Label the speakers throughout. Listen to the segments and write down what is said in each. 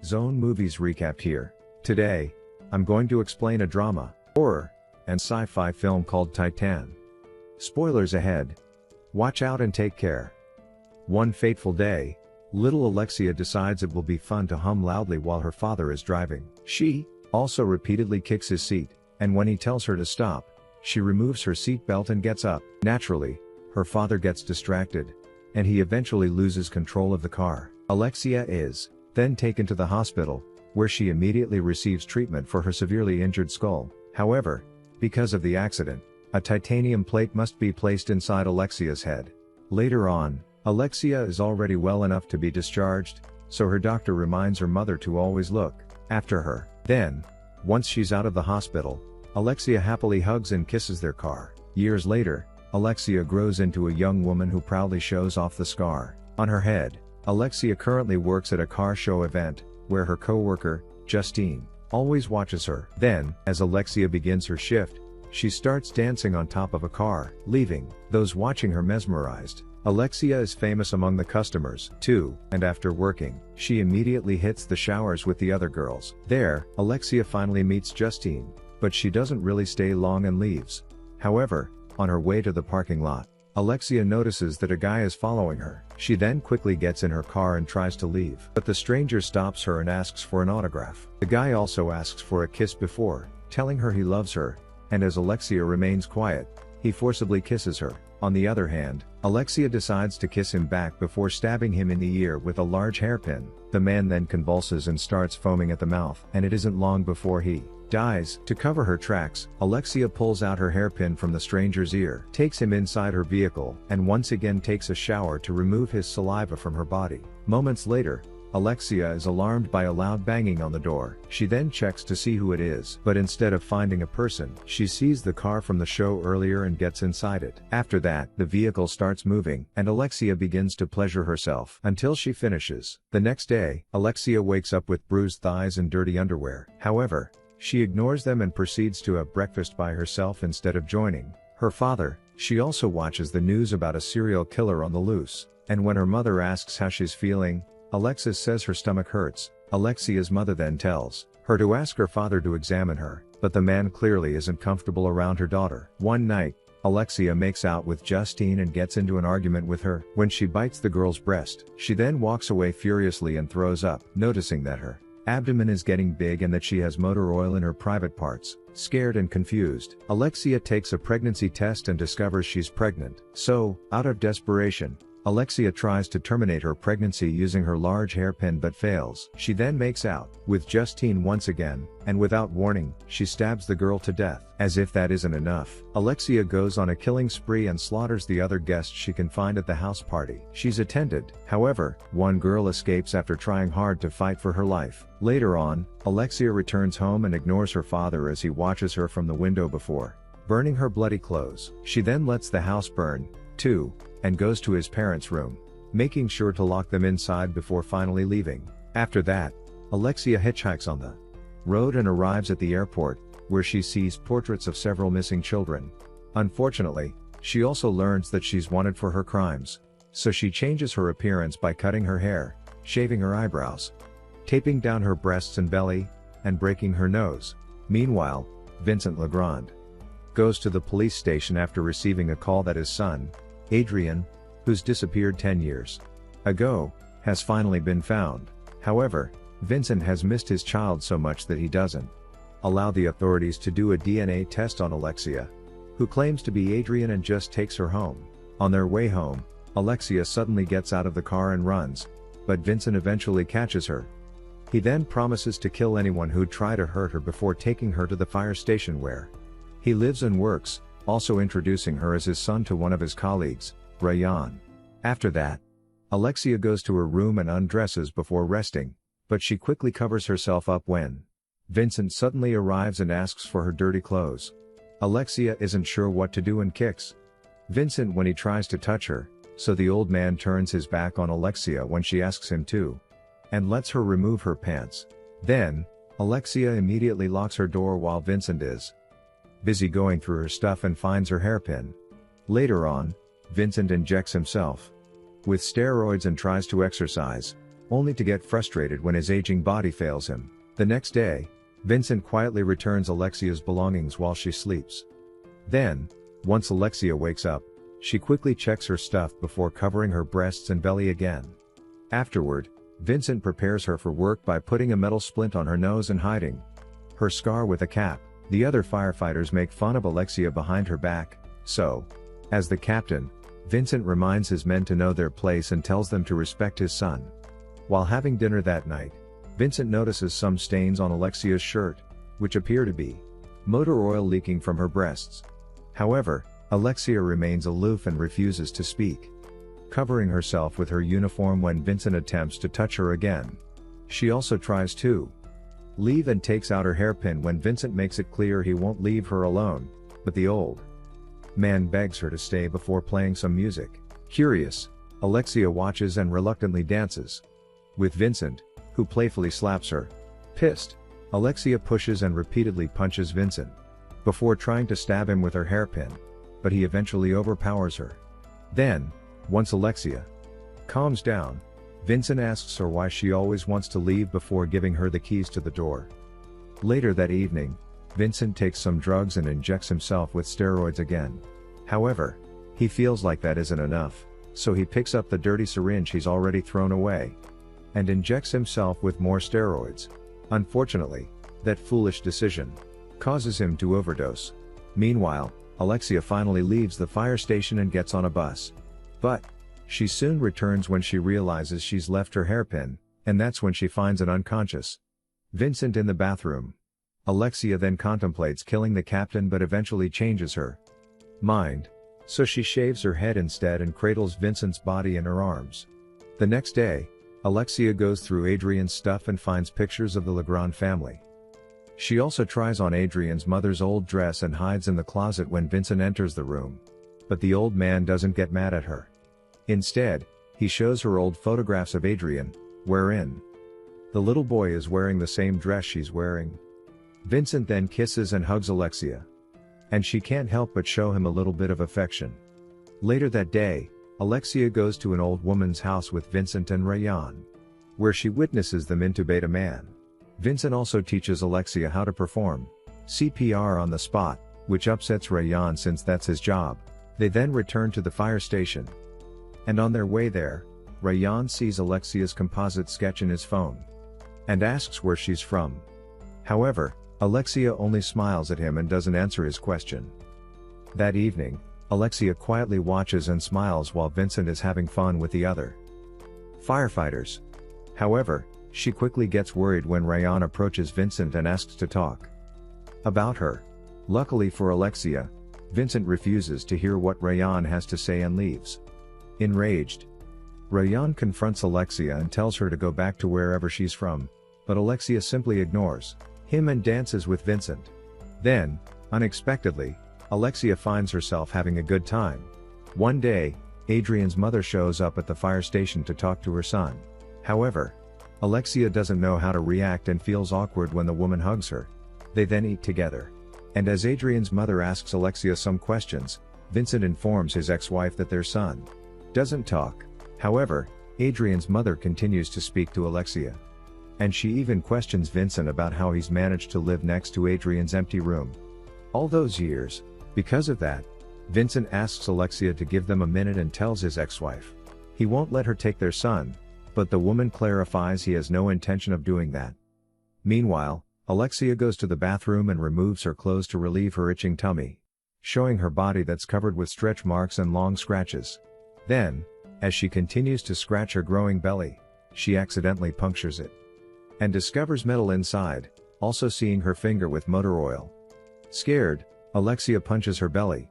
Speaker 1: Zone Movies Recap here. Today, I'm going to explain a drama, horror, and sci-fi film called Titane. Spoilers ahead. Watch out and take care. One fateful day, little Alexia decides it will be fun to hum loudly while her father is driving. She also repeatedly kicks his seat, and when he tells her to stop, she removes her seatbelt and gets up. Naturally, her father gets distracted, and he eventually loses control of the car. Alexia is then taken to the hospital, where she immediately receives treatment for her severely injured skull. However, because of the accident, a titanium plate must be placed inside Alexia's head. Later on, Alexia is already well enough to be discharged, so her doctor reminds her mother to always look after her. Then, once she's out of the hospital, Alexia happily hugs and kisses their car. Years later, Alexia grows into a young woman who proudly shows off the scar on her head. Alexia currently works at a car show event, where her co-worker, Justine, always watches her. Then, as Alexia begins her shift, she starts dancing on top of a car, leaving those watching her mesmerized. Alexia is famous among the customers, too, and after working, she immediately hits the showers with the other girls. There, Alexia finally meets Justine, but she doesn't really stay long and leaves. However, on her way to the parking lot, Alexia notices that a guy is following her. She then quickly gets in her car and tries to leave, but the stranger stops her and asks for an autograph. The guy also asks for a kiss before telling her he loves her, and as Alexia remains quiet, he forcibly kisses her. On the other hand, Alexia decides to kiss him back before stabbing him in the ear with a large hairpin. The man then convulses and starts foaming at the mouth, and it isn't long before he dies. To cover her tracks, Alexia pulls out her hairpin from the stranger's ear, takes him inside her vehicle, and once again takes a shower to remove his saliva from her body. Moments later, Alexia is alarmed by a loud banging on the door. She then checks to see who it is, but instead of finding a person, she sees the car from the show earlier and gets inside it. After that, the vehicle starts moving, and Alexia begins to pleasure herself until she finishes. The next day, Alexia wakes up with bruised thighs and dirty underwear. However, she ignores them and proceeds to have breakfast by herself instead of joining her father. She also watches the news about a serial killer on the loose, and when her mother asks how she's feeling, Alexis says her stomach hurts. Alexia's mother then tells her to ask her father to examine her, but the man clearly isn't comfortable around her daughter. One night, Alexia makes out with Justine and gets into an argument with her when she bites the girl's breast. She then walks away furiously and throws up, noticing that her abdomen is getting big and that she has motor oil in her private parts. Scared and confused, Alexia takes a pregnancy test and discovers she's pregnant. So, out of desperation, Alexia tries to terminate her pregnancy using her large hairpin but fails. She then makes out with Justine once again, and without warning, she stabs the girl to death. As if that isn't enough, Alexia goes on a killing spree and slaughters the other guests she can find at the house party she's attended. However, one girl escapes after trying hard to fight for her life. Later on, Alexia returns home and ignores her father as he watches her from the window before burning her bloody clothes. She then lets the house burn, too, and goes to his parents' room, making sure to lock them inside before finally leaving. After that, Alexia hitchhikes on the road and arrives at the airport, where she sees portraits of several missing children. Unfortunately, she also learns that she's wanted for her crimes, so she changes her appearance by cutting her hair, shaving her eyebrows, taping down her breasts and belly, and breaking her nose. Meanwhile, Vincent Legrand goes to the police station after receiving a call that his son, Adrian, who's disappeared 10 years ago, has finally been found. However, Vincent has missed his child so much that he doesn't allow the authorities to do a DNA test on Alexia, who claims to be Adrian and just takes her home. On their way home, Alexia suddenly gets out of the car and runs, but Vincent eventually catches her. He then promises to kill anyone who'd try to hurt her before taking her to the fire station where he lives and works, also introducing her as his son to one of his colleagues, Rayan. After that, Alexia goes to her room and undresses before resting, but she quickly covers herself up when Vincent suddenly arrives and asks for her dirty clothes. Alexia isn't sure what to do and kicks Vincent when he tries to touch her, so the old man turns his back on Alexia when she asks him to, and lets her remove her pants. Then, Alexia immediately locks her door while Vincent is busy going through her stuff and finds her hairpin. Later on, Vincent injects himself with steroids and tries to exercise, only to get frustrated when his aging body fails him. The next day, Vincent quietly returns Alexia's belongings while she sleeps. Then, once Alexia wakes up, she quickly checks her stuff before covering her breasts and belly again. Afterward, Vincent prepares her for work by putting a metal splint on her nose and hiding her scar with a cap. The other firefighters make fun of Alexia behind her back, so, as the captain, Vincent reminds his men to know their place and tells them to respect his son. While having dinner that night, Vincent notices some stains on Alexia's shirt, which appear to be motor oil leaking from her breasts. However, Alexia remains aloof and refuses to speak, covering herself with her uniform when Vincent attempts to touch her again. She also tries to leave and takes out her hairpin when Vincent makes it clear he won't leave her alone, but the old man begs her to stay before playing some music. Curious, Alexia watches and reluctantly dances with Vincent, who playfully slaps her. Pissed, Alexia pushes and repeatedly punches Vincent before trying to stab him with her hairpin, but he eventually overpowers her. Then, once Alexia calms down, Vincent asks her why she always wants to leave before giving her the keys to the door. Later that evening, Vincent takes some drugs and injects himself with steroids again. However, he feels like that isn't enough, so he picks up the dirty syringe he's already thrown away and injects himself with more steroids. Unfortunately, that foolish decision causes him to overdose. Meanwhile, Alexia finally leaves the fire station and gets on a bus. But she soon returns when she realizes she's left her hairpin, and that's when she finds an unconscious Vincent in the bathroom. Alexia then contemplates killing the captain but eventually changes her mind, so she shaves her head instead and cradles Vincent's body in her arms. The next day, Alexia goes through Adrian's stuff and finds pictures of the Legrand family. She also tries on Adrian's mother's old dress and hides in the closet when Vincent enters the room. But the old man doesn't get mad at her. Instead, he shows her old photographs of Adrian, wherein the little boy is wearing the same dress she's wearing. Vincent then kisses and hugs Alexia, and she can't help but show him a little bit of affection. Later that day, Alexia goes to an old woman's house with Vincent and Rayan, where she witnesses them intubate a man. Vincent also teaches Alexia how to perform CPR on the spot, which upsets Rayan since that's his job. They then return to the fire station. And on their way there, Rayan sees Alexia's composite sketch in his phone and asks where she's from. However, Alexia only smiles at him and doesn't answer his question. That evening, Alexia quietly watches and smiles while Vincent is having fun with the other firefighters. However, she quickly gets worried when Rayan approaches Vincent and asks to talk about her. Luckily for Alexia, Vincent refuses to hear what Rayan has to say and leaves. Enraged, Rayan confronts Alexia and tells her to go back to wherever she's from, but Alexia simply ignores him and dances with Vincent. Then, unexpectedly, Alexia finds herself having a good time. One day, Adrian's mother shows up at the fire station to talk to her son. However, Alexia doesn't know how to react and feels awkward when the woman hugs her. They then eat together. And as Adrian's mother asks Alexia some questions, Vincent informs his ex-wife that their son doesn't talk. However, Adrian's mother continues to speak to Alexia. And she even questions Vincent about how he's managed to live next to Adrian's empty room all those years. Because of that, Vincent asks Alexia to give them a minute and tells his ex-wife he won't let her take their son, but the woman clarifies he has no intention of doing that. Meanwhile, Alexia goes to the bathroom and removes her clothes to relieve her itching tummy, showing her body that's covered with stretch marks and long scratches. Then, as she continues to scratch her growing belly, she accidentally punctures it and discovers metal inside, also seeing her finger with motor oil. Scared, Alexia punches her belly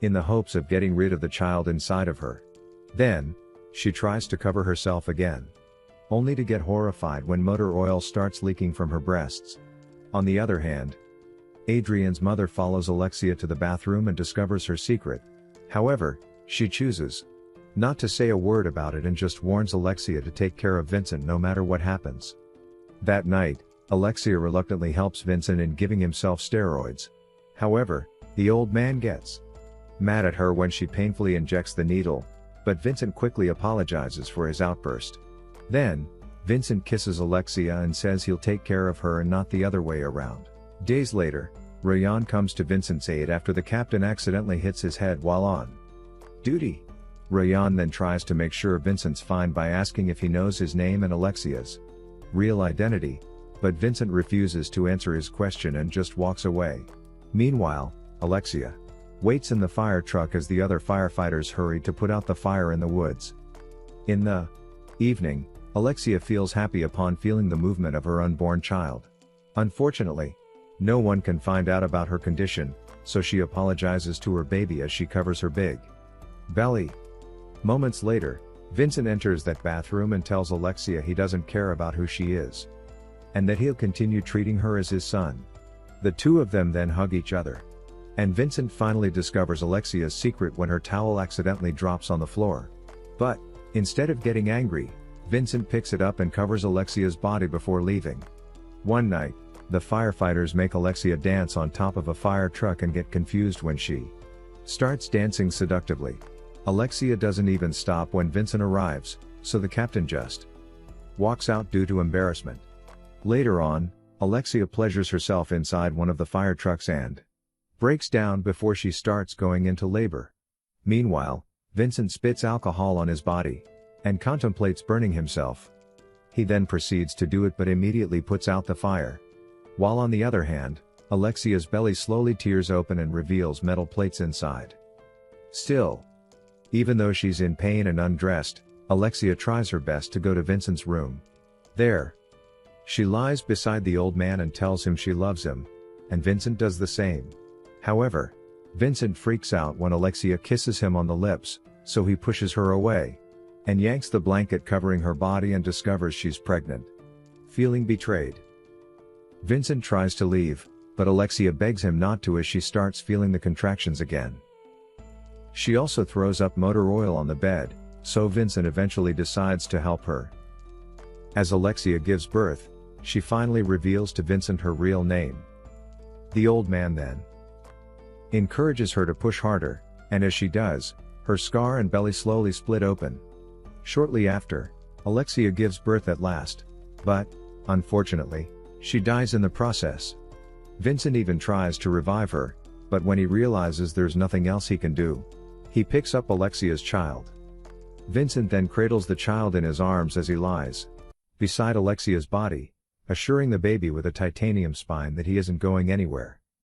Speaker 1: in the hopes of getting rid of the child inside of her. Then, she tries to cover herself again, only to get horrified when motor oil starts leaking from her breasts. On the other hand, Adrian's mother follows Alexia to the bathroom and discovers her secret. However, she chooses not to say a word about it and just warns Alexia to take care of Vincent no matter what happens. That night, Alexia reluctantly helps Vincent in giving himself steroids. However, the old man gets mad at her when she painfully injects the needle, but Vincent quickly apologizes for his outburst. Then, Vincent kisses Alexia and says he'll take care of her and not the other way around. Days later, Rayan comes to Vincent's aid after the captain accidentally hits his head while on duty. Rayan then tries to make sure Vincent's fine by asking if he knows his name and Alexia's real identity, but Vincent refuses to answer his question and just walks away. Meanwhile, Alexia waits in the fire truck as the other firefighters hurry to put out the fire in the woods. In the evening, Alexia feels happy upon feeling the movement of her unborn child. Unfortunately, no one can find out about her condition, so she apologizes to her baby as she covers her big belly. Moments later, Vincent enters that bathroom and tells Alexia he doesn't care about who she is, and that he'll continue treating her as his son. The two of them then hug each other. And Vincent finally discovers Alexia's secret when her towel accidentally drops on the floor. But, instead of getting angry, Vincent picks it up and covers Alexia's body before leaving. One night, the firefighters make Alexia dance on top of a fire truck and get confused when she starts dancing seductively. Alexia doesn't even stop when Vincent arrives, so the captain just walks out due to embarrassment. Later on, Alexia pleasures herself inside one of the fire trucks and breaks down before she starts going into labor. Meanwhile, Vincent spits alcohol on his body and contemplates burning himself. He then proceeds to do it but immediately puts out the fire. While on the other hand, Alexia's belly slowly tears open and reveals metal plates inside. Still, even though she's in pain and undressed, Alexia tries her best to go to Vincent's room. There, she lies beside the old man and tells him she loves him, and Vincent does the same. However, Vincent freaks out when Alexia kisses him on the lips, so he pushes her away and yanks the blanket covering her body and discovers she's pregnant. Feeling betrayed, Vincent tries to leave, but Alexia begs him not to as she starts feeling the contractions again. She also throws up motor oil on the bed, so Vincent eventually decides to help her. As Alexia gives birth, she finally reveals to Vincent her real name. The old man then encourages her to push harder, and as she does, her scar and belly slowly split open. Shortly after, Alexia gives birth at last, but, unfortunately, she dies in the process. Vincent even tries to revive her, but when he realizes there's nothing else he can do, he picks up Alexia's child. Vincent then cradles the child in his arms as he lies beside Alexia's body, assuring the baby with a titanium spine that he isn't going anywhere.